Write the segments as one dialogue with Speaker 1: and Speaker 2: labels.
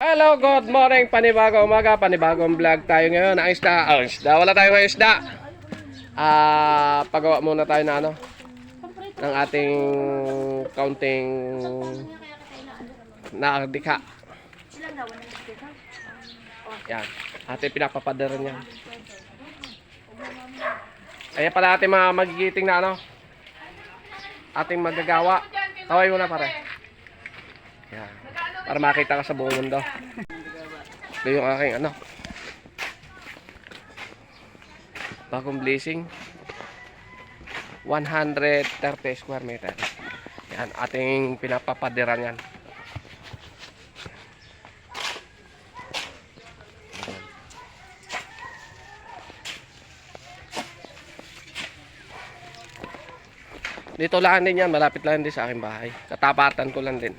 Speaker 1: Hello, good morning, panibagong umaga, panibagong vlog tayo ngayon. Ang isda, wala tayo ngayon isda. Pagawa muna tayo na ng ating counting nakadikha. Yan, ating pinapapadaran yan. Ayan pala ating mga magigiting na ating magagawa. Kaway muna pare. Yan. Para makita ka sa buong mundo. Ito yung aking bagong blessing. 130 square meter. Yan, ating pinapapadiran yan. Dito lang din yan, malapit lang din sa aking bahay. Katapatan ko lang din.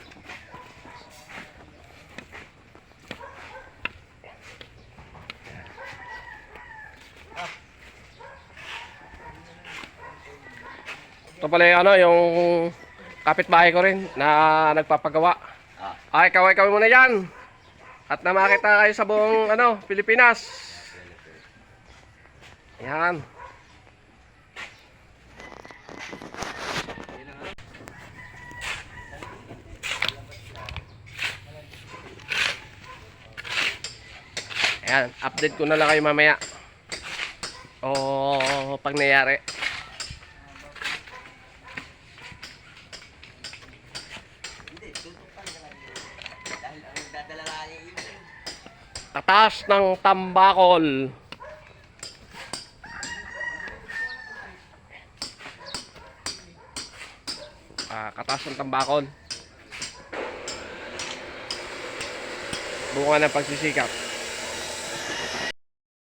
Speaker 1: Ito pala yung kapitbahay ko rin na nagpapagawa. Ay, kaway muna yan. At na makita kayo sa buong Pilipinas. Yan. Ayan, update ko na lang kayo mamaya. O pag nangyari. Tatas ng tambakol. Katas ng tambakol. Bunga ng pagsisikap.